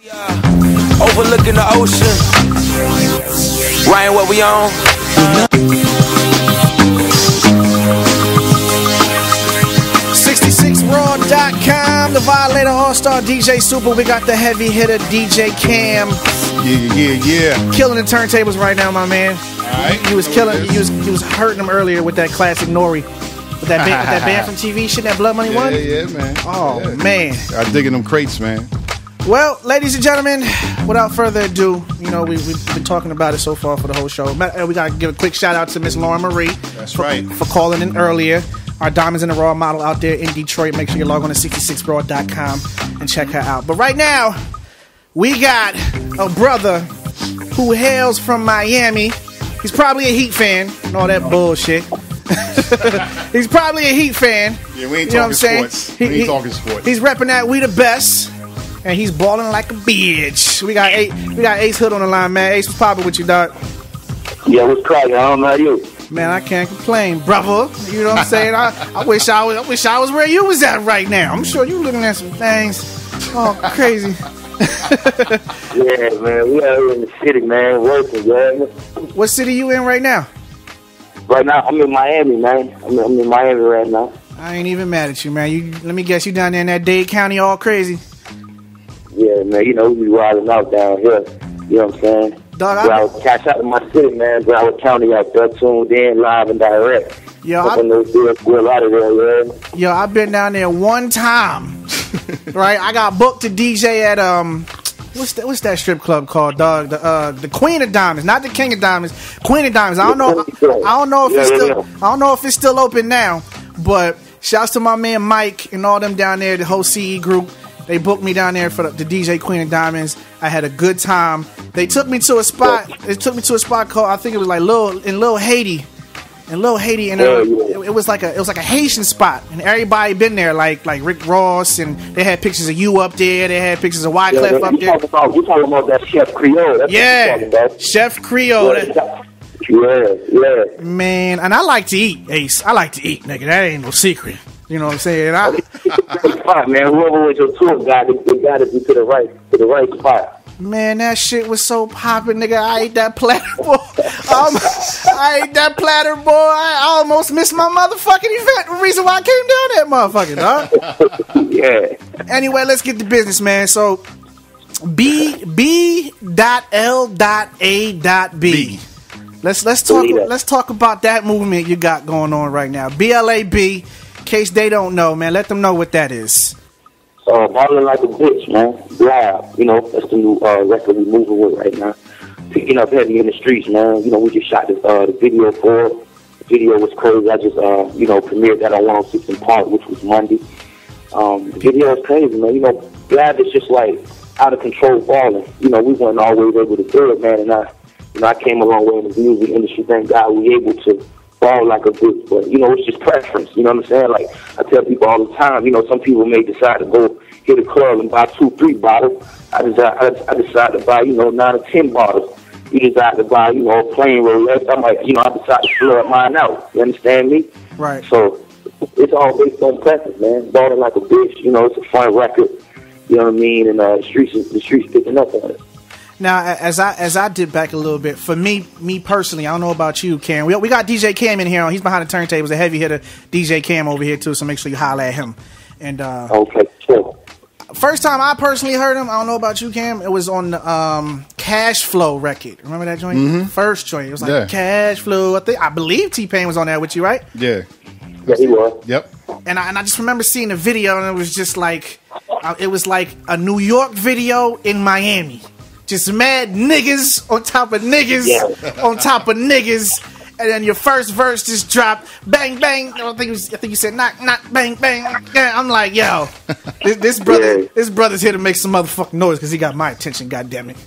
Overlooking the ocean. Ryan, what we on? 66raw.com, the Violator All-Star DJ Supa. We got the heavy hitter DJ Kam. Yeah. Killing the turntables right now, my man. Alright. He was killing. He was hurting them earlier with that classic Nori. With that band from TV shit, that Blood Money One. Yeah, man. Oh yeah. Man. I digging them crates, man. Well, ladies and gentlemen, without further ado, you know, we've been talking about it so far for the whole show. We got to give a quick shout out to Miss Lauren Marie. That's right. For calling in earlier. Our Diamonds in the Raw model out there in Detroit. Make sure you log on to 66raw.com and check her out. But right now, we got a brother who hails from Miami. He's probably a Heat fan and all that bullshit. He's probably a Heat fan. Yeah, we ain't you know talking what I'm saying? sports. We ain't talking sports. He's repping that we the best. And he's balling like a bitch. We got Ace Hood on the line, man. Ace, what's poppin' with you, dog? Yeah, what's cracking? I don't know you. Man, I can't complain, brother. You know what I'm saying? I wish I was where you was at right now. I'm sure you looking at some things. Oh, crazy. Yeah, man. We out here in the city, man, working, man. What city you in right now? Right now, I'm in Miami, man. I'm in Miami right now. I ain't even mad at you, man. Let me guess, you down there in that Dade County all crazy. Yeah, man. You know, we be riding out down here. You know what I'm saying? Dog, Broward, catch out in my city, man. Broward County out there, tuned in, live and direct. Yo, we're out of there, man. Yo, I've been down there one time. Right? I got booked to DJ at what's that strip club called, dog? The Queen of Diamonds, not the King of Diamonds. Queen of Diamonds. I don't know if it's still open now, but shouts to my man Mike and all them down there, the whole CE group. They booked me down there for the DJ Queen of Diamonds. I had a good time. They took me to a spot. It took me to a spot called, I think it was like Little Haiti. And it was like a Haitian spot, and everybody been there, like Rick Ross, and they had pictures of you up there. They had pictures of Wyclef up there. You're talking about that Chef Creole. That's yeah, Chef Creole. Yeah. Man, and I like to eat, Ace. I like to eat, nigga. That ain't no secret. You know what I'm saying? Fine, man. Whoever was your tour guide, they got to be to the right spot. Man, that shit was so poppin', nigga. I ate that platter, boy. I ate that platter, boy. I almost missed my motherfucking event. The reason why I came down that motherfucker, dog. Yeah. Anyway, let's get to business, man. So, B.L.A.B. Let's talk about that movement you got going on right now. B.L.A.B. In case they don't know, man, let them know what that is. Ballin' like a bitch, man. Live, you know, that's the new record we moving with right now. Picking up heavy in the streets, man. You know, we just shot the video for it. The video was crazy. I just, premiered that on 106 in Park, which was Monday. The video is crazy, man. You know, Live is just like out of control balling. You know, we weren't always able to do it, man. And I came a long way in the music industry. Thank God we able to ball like a bitch, but you know, it's just preference. You know what I'm saying? Like I tell people all the time, you know, some people may decide to go hit a club and buy 2-3 bottles. I decide to buy, 9 or 10 bottles. You decide to buy, a plain Rolex. I'm like, I decide to flood mine out. You understand me? Right. So it's all based on preference, man. Balling like a bitch. It's a fun record. You know what I mean? And the streets picking up on it. Now, as I did back a little bit, for me personally, I don't know about you, Cam. We got DJ Kam in here. He's behind the turntables, a heavy hitter. DJ Kam over here too. So make sure you holler at him. And okay, sure. First time I personally heard him, I don't know about you, Cam. It was on the Cash Flow record. Remember that joint? Mm-hmm. First joint. It was like Cash Flow. I believe T-Pain was on there with you, right? Yeah. Yeah, he was. Yep. And I just remember seeing the video, and it was just like a New York video in Miami. Just mad niggas on top of niggas on top of niggas, and then your first verse just dropped, bang bang. I think you said knock knock bang bang. I'm like, yo, this brother's here to make some motherfucking noise because he got my attention. God damn it.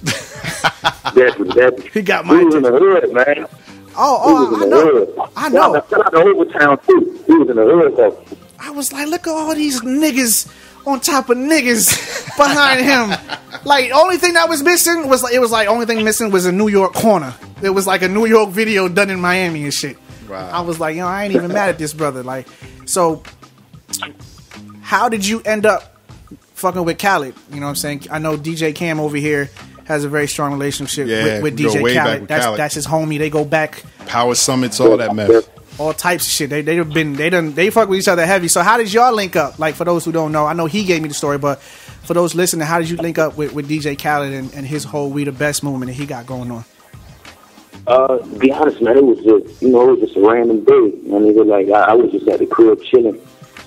Definitely. He got my attention. He was in the hood, man. I know. Shout out to Overtown too. He was in the hood though. I was like, look at all these niggas on top of niggas behind him. Like, only thing that was missing was only thing missing was a New York corner. It was like a New York video done in Miami and shit. Wow. I was like, I ain't even mad at this brother. Like, so how did you end up fucking with Khaled. You know what I'm saying? I know DJ Kam over here has a very strong relationship with we go DJ way back Khaled. with Khaled. That's his homie. They go back Power Summits, all that mess. all types of shit. They fuck with each other heavy. So how did y'all link up? Like, for those who don't know, I know he gave me the story, but for those listening, how did you link up with DJ Khaled and his whole We the Best movement that he got going on? To be honest, man, it was just, it was just a random day. I mean, I was just at the crib chilling.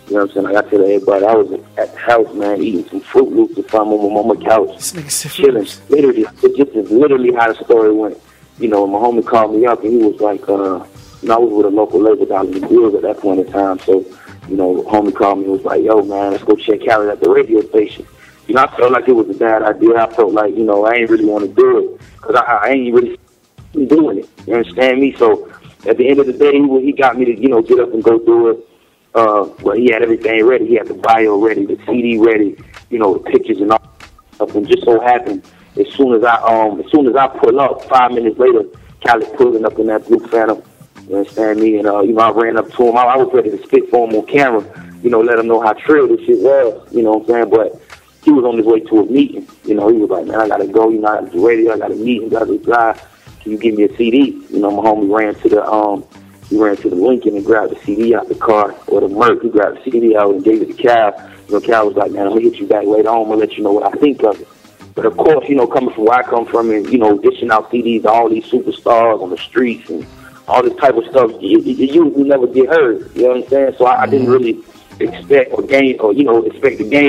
You know what I'm saying? Like I tell everybody, I was at the house, man, eating some Fruit Loops or something on my mama's couch, chilling. Literally, it just is literally how the story went. You know, my homie called me up and he was like, I was with a local label down in the Hills at that point in time. So, homie called me and was like, yo, man, let's go check Khaled at the radio station. I felt like it was a bad idea. I felt like, I ain't really want to do it because I ain't really doing it. You understand me? So at the end of the day, he got me to, get up and go do it. Well, he had everything ready. He had the bio ready, the CD ready, the pictures and all that stuff. And just so happened, as soon as I pull up, 5 minutes later, Khaled pulling up in that blue Phantom. You understand me? And I ran up to him. I was ready to spit for him on camera. Let him know how trill this shit was. You know what I'm saying? But he was on his way to a meeting. He was like, man, I gotta go. I got the radio. I got a meeting. Blah blah blah. Can you give me a CD? My homie ran to the Lincoln and grabbed the CD out the car, or the Merc. He grabbed the CD out and gave it to Cal. Cal was like, man, I'm gonna hit you back later on. I'm gonna let you know what I think of it. But of course, coming from where I come from and, dishing out CDs to all these superstars on the streets and all this type of stuff, it usually never get heard. You know what I'm saying? So I didn't really expect to gain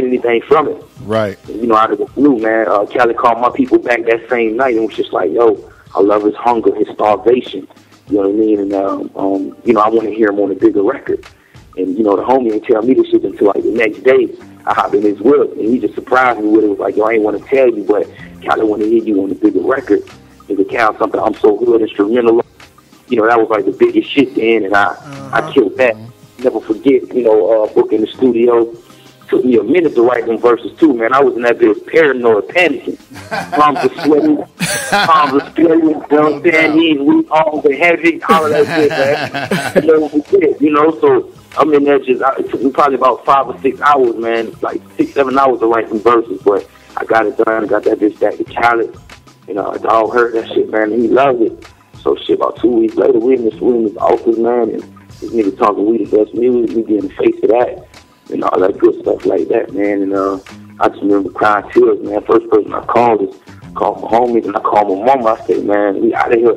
anything from it. Right. Out of the blue, man, Khaled called my people back that same night and was just like, yo, I love his hunger, his starvation. You know what I mean? And, I want to hear him on a bigger record. And, the homie ain't tell me this shit until like the next day. I hopped in his whip and he just surprised me with it. It was like, yo, I ain't want to tell you, but Khaled want to hear you on a bigger record. If it counts something I'm so good, instrumental. That was like the biggest shit then, and I killed that. Never forget, booking the studio. Took me a minute to write them verses too, man. I was in that bit paranoid, panicking. Palms were sweating, palms were sweating, you know what I'm saying? Knees weak, arms were heavy, all of that shit, man. Never forget, so I'm in there it took me probably about 5 or 6 hours, man. Like 6-7 hours to write some verses, but I got it done. I got that bitch back to Khaled. A dog heard that shit, man, and he loved it. So shit, about 2 weeks later, we in this office, man, and this nigga talking We the Best music, we getting the face of that, and all that good stuff like that, man. And I just remember crying tears, man. First person I called my homies, and I called my mama. I said, man, we out of here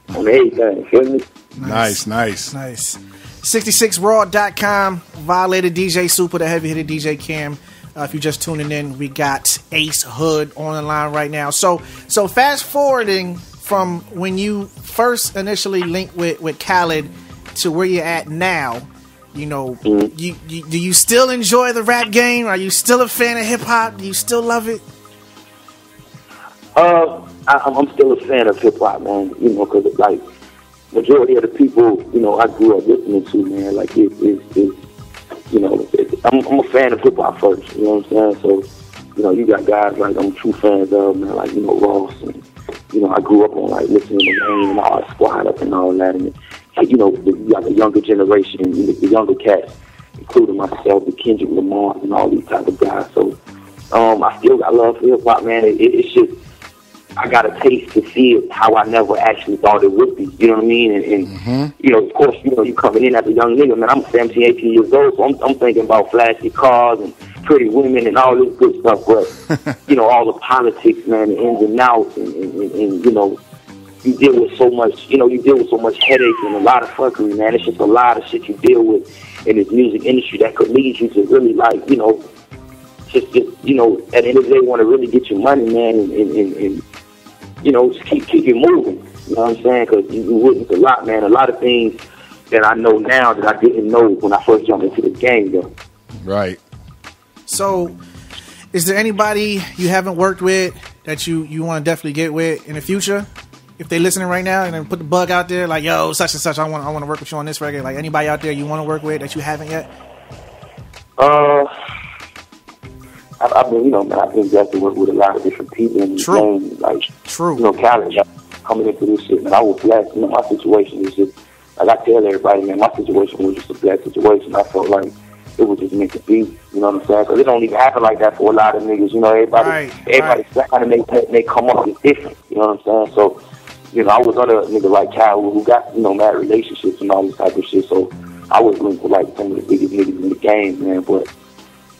on everything, feel me? Nice. 66raw.com, Violator, DJ Supa, the heavy hitter DJ Kam. If you're just tuning in, we got Ace Hood on the line right now. So fast forwarding from when you first initially linked with Khaled to where you're at now, do you still enjoy the rap game? Are you still a fan of hip hop? Do you still love it? I'm still a fan of hip hop, man. Because like majority of the people, I grew up listening to, man, like I'm a fan of hip hop first. You know what I'm saying? So, you got guys like I'm true fans of, man, like Ross and. I grew up on like listening to Wayne and all Squad Up and all that, and you got the younger generation, the younger cats, including myself, the Kendrick Lamar and all these type of guys. So I still got love for hip hop, man. It's just I got a taste to see it how I never actually thought it would be. You know what I mean? And of course, you coming in as a young nigga, man. I'm 17, 18 years old, so I'm thinking about flashy cars and pretty women and all this good stuff, but all the politics, man, the ins and outs, and you deal with so much, headache and a lot of fuckery, man. It's just a lot of shit you deal with in this music industry that could lead you to really just at the end of the day want to really get your money, man, and just keep it moving. You know what I'm saying? Because you witness a lot, man. A lot of things that I know now that I didn't know when I first jumped into the game, though. Right. So, is there anybody you haven't worked with that you want to definitely get with in the future? If they're listening right now and then put the bug out there, like, yo, such and such, I want to work with you on this record. Like, anybody out there you want to work with that you haven't yet? I've been, I've been blessed to work with a lot of different people in the game. Like, Khaled, coming into this shit, man, I was blessed. My situation is just, like I tell everybody, man, my situation was just a blessed situation. I felt like, it was just meant to be. You know what I'm saying? Because it don't even happen like that for a lot of niggas. You know, everybody kind of they come up with different. You know what I'm saying? So, you know, I was under a nigga like Khaled who got, you know, mad relationships and all this type of shit. So I was linked with like some of the biggest niggas in the game, man. But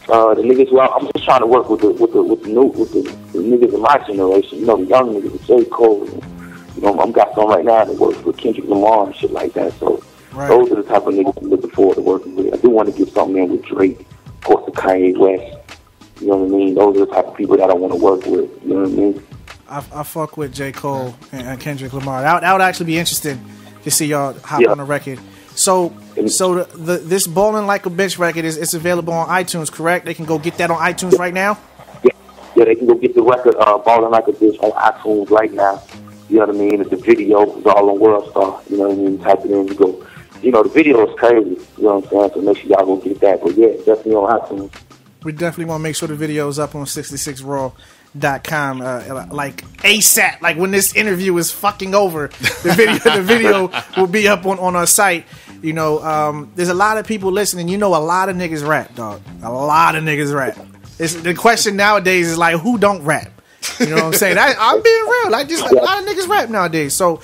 the niggas, well, I'm just trying to work with the niggas in my generation. You know, the young niggas, with J. Cole. And, you know, I'm got some right now that works with Kendrick Lamar and shit like that. So those are the type of niggas I'm looking forward to working with. I do want to get something in with Drake, of course, the Kanye West. You know what I mean? Those are the type of people that I want to work with. You know what I mean? I fuck with J. Cole and Kendrick Lamar. That would actually be interesting to see y'all hop on the record. So this Ballin' Like a Bitch record it's available on iTunes, correct? They can go get that on iTunes right now? Yeah, they can go get the record Ballin' Like a Bitch on iTunes right now. You know what I mean? It's the video is all on World Star. You know what I mean? Type it in, you go. You know, the video is crazy. You know what I'm saying? So make sure y'all go get that. But yeah, definitely on iTunes. We definitely want to make sure the video is up on 66raw.com like ASAP. Like when this interview is fucking over, the video will be up on our site. You know, there's a lot of people listening. You know, a lot of niggas rap, dog. A lot of niggas rap. The question nowadays is like, who don't rap? You know what I'm saying? I'm being real. Like, just a lot of niggas rap nowadays. So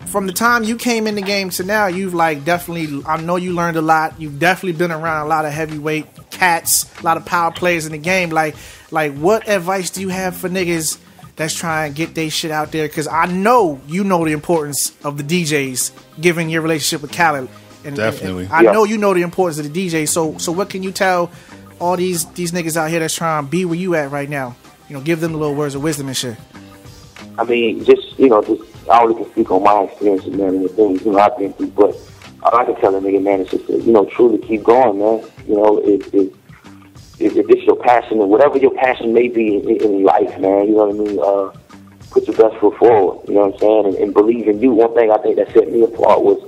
from the time you came in the game to now, you've like definitely, I know you learned a lot. You've definitely been around a lot of heavyweight cats, a lot of power players in the game. Like what advice do you have for niggas that's trying to get their shit out there? Because I know you know the importance of the DJs, given your relationship with Khaled. Definitely. And I know you know the importance of the DJs. So what can you tell all these niggas out here that's trying to be where you at right now? You know, give them the little words of wisdom and shit. I mean, I only can speak on my experiences, man, and the things, you know, I've been through. But all I can tell a nigga, man, is just to, you know, truly keep going, man. You know, if this your passion, or whatever your passion may be in life, man, you know what I mean? Put your best foot forward, you know what I'm saying? And believe in you. One thing I think that set me apart was,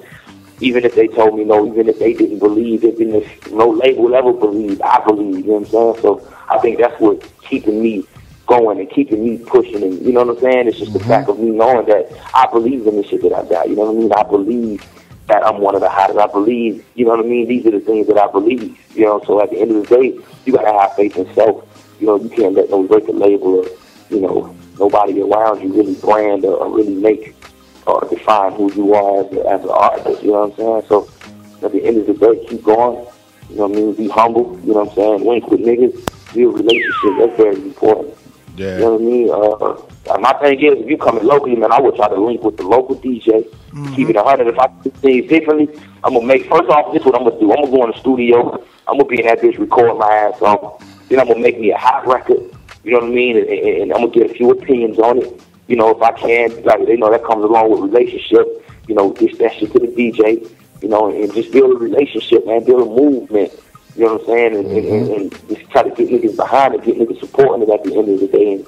even if they told me no, even if they didn't believe, even if no label will ever believe, I believe, you know what I'm saying? So I think that's what's keeping me going and keeping me pushing, and you know what I'm saying? It's just the fact of me knowing that I believe in the shit that I got, you know what I mean? I believe that I'm one of the hottest. I believe, you know what I mean? These are the things that I believe, you know? So at the end of the day, you gotta have faith in self. You know, you can't let no record label or, you know, nobody around you really brand or really make or define who you are as an artist, you know what I'm saying? So at the end of the day, keep going, you know what I mean? Be humble, you know what I'm saying? Link with niggas, build relationships, that's very important. Yeah. You know what I mean? My thing is, if you coming locally, man, I would try to link with the local DJ, keep it 100. If I do things differently, I'm going to make, first off, this is what I'm going to do. I'm going to go in the studio, I'm going to be in that bitch recording my ass off, then I'm going to make me a hot record, you know what I mean? And I'm going to get a few opinions on it. You know, if I can, like, you know, that comes along with relationship, you know, dish that shit to the DJ, you know, and just build a relationship, man, build a movement, you know what I'm saying, and just try to get niggas behind it, get niggas supporting it at the end of the day, and,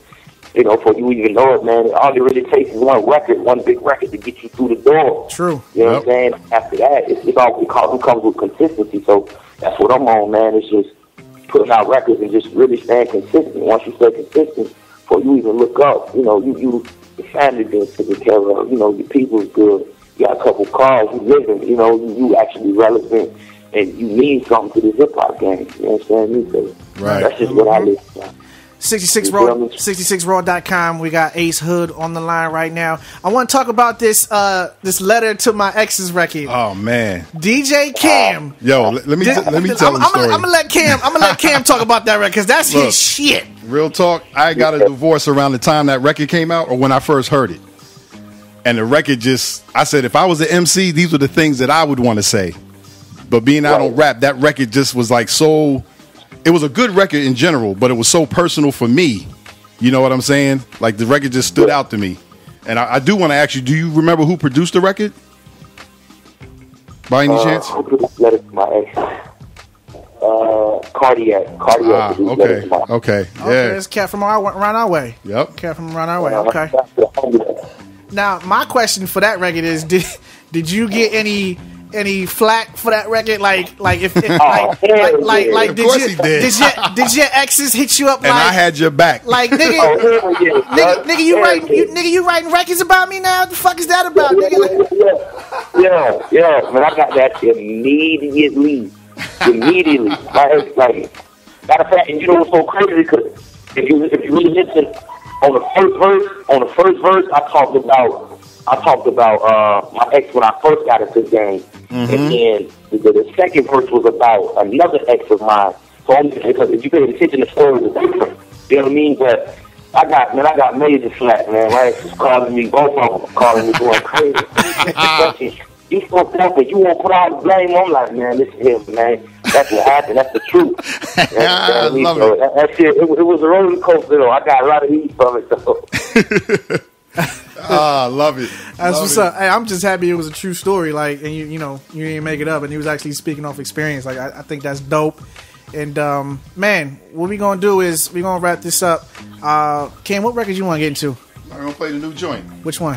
you know, for you even know it, man, all it really takes is one big record to get you through the door. True. You know what I'm saying? After that, it comes with consistency, so that's what I'm on, man, it's just putting out records and just really staying consistent. Once you stay consistent, before you even look up, you know, your family being taken care of, you know, your people's good, you got a couple cars, you living, you know, you actually relevant, and you mean something to the hip-hop game, you know what I'm saying? Right. That's just what I live for. 66raw.com. We got Ace Hood on the line right now. I want to talk about this letter to my ex's record. Oh man, DJ Kam. Yo, let me tell the story. I'm gonna let Kam talk about that record because that's his shit. Real talk. I got a divorce around the time that record came out, or when I first heard it. And the record I said, if I was an MC, these were the things that I would want to say. But being out on rap, that record just was like so. It was a good record in general, but it was so personal for me. You know what I'm saying? Like the record just stood out to me. And I do want to ask you, do you remember who produced the record? By any chance? Who produced Letter to My Ex? Cardiac. Okay. Yeah. It's Cat from around our way. Yep. Cat from around our way. Okay. Now, my question for that record is, did you get any any flack for that record? Like if did your exes hit you up? And I had your back. Like nigga, you writing records about me now? What the fuck is that about, nigga? Yeah, man, I got that immediately. Like, matter of fact, and you know what's so crazy? Because if you really listen on the first verse, I talked about my ex when I first got into the game, and then the second verse was about another ex of mine. So because if you pay attention, the story was different. You know what I mean? But I got major slack, man. My ex was calling me, both of them calling me going crazy. You fucked up and you won't put all the blame on. Like, man, this is him, man. That's what happened. That's the truth. I love it. That shit, it was a roller coaster, though. I got a lot of heat from it, though. I love it. That's what's up. Hey, I'm just happy it was a true story. Like, and you didn't make it up, and he was actually speaking off experience. Like, I think that's dope. And man, what we gonna do is we gonna wrap this up. Cam, what record you want to get into? I'm gonna play the new joint. Which one?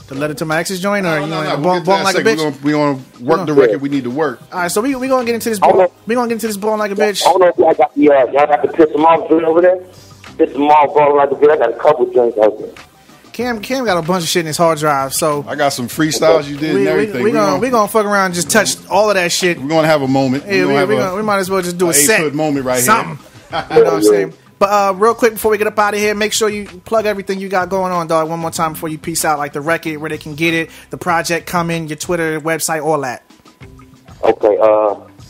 The Letter to My Ex's joint, or no, Born Like a Bitch? We're gonna work the record we need to work. All right, so we gonna get into this. We gonna get into this Born Like a Bitch. I don't know if y'all got the Piss Them Off joint over there. Piss Them Off, Born Like a Bitch. I got a couple joints out there. Cam got a bunch of shit in his hard drive, so I got some freestyles you did and everything. We gonna fuck around and just touch all of that shit. We're gonna have a moment. Yeah, we might as well just do a set moment right something. here. You know what I'm saying? But real quick before we get up out of here, make sure you plug everything you got going on, dog, one more time before you peace out, like the record, where they can get it, the project coming, your Twitter, website, all that. Okay,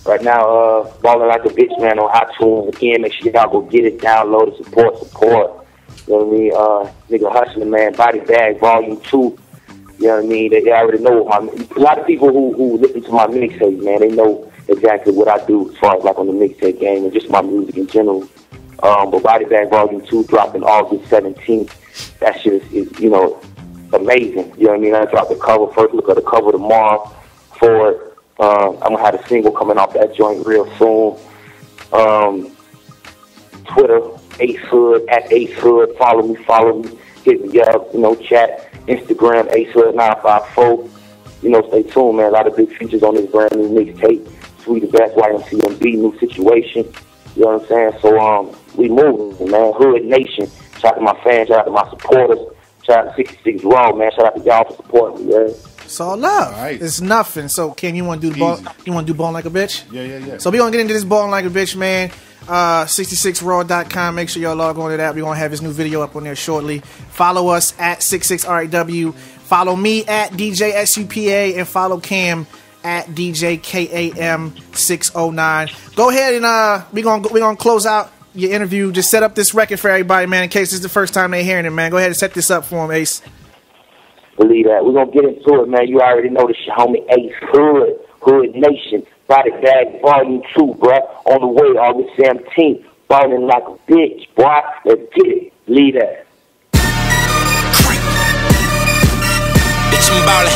right now, Ballin' Like a Bitch, man, on iTunes. Again, make sure y'all go get it, download it, support. You know what I mean? Nigga Hustling, man, Body Bag, Volume 2. You know what I mean? They already know. A lot of people who listen to my mixtape, man, they know exactly what I do as far as like on the mixtape game and just my music in general. But Body Bag Volume 2 dropping August 17th. That shit is amazing. You know what I mean? I dropped the cover, first look at the cover tomorrow for it. I'm going to have a single coming off that joint real soon. Twitter, Ace Hood, at Ace Hood. Follow me. Hit me up, chat. Instagram, Ace Hood 954. Stay tuned, man. A lot of big features on this brand new mixtape. Sweet the Best, YMCMB, New Situation. You know what I'm saying? So, we moving, man. Hood Nation. Shout out to my fans. Shout out to my supporters. Shout out to 66 Raw, man. Shout out to y'all for supporting me, man. It's all love. All right. It's nothing. So, Kim, you want to do Ballin' Like a Bitch? Yeah. So, we going to get into this Ballin' Like a Bitch, man. 66raw.com. Make sure y'all log on to that. We're going to have his new video up on there shortly. Follow us at 66RAW. Follow me at DJ SUPA. And follow Cam at DJ KAM609. Go ahead and we're gonna close out your interview. Just set up this record for everybody, man, in case this is the first time they're hearing it, man. Go ahead and set this up for them, Ace. Believe that. We're gonna get into it, man. You already know this shit, homie. Ace Hood Nation. Body Bag Volume 2, bruh. On the way, August 17th. Ballin' Like a Bitch, boy. Let's get it. Believe that. Bitch, I'm ballin'.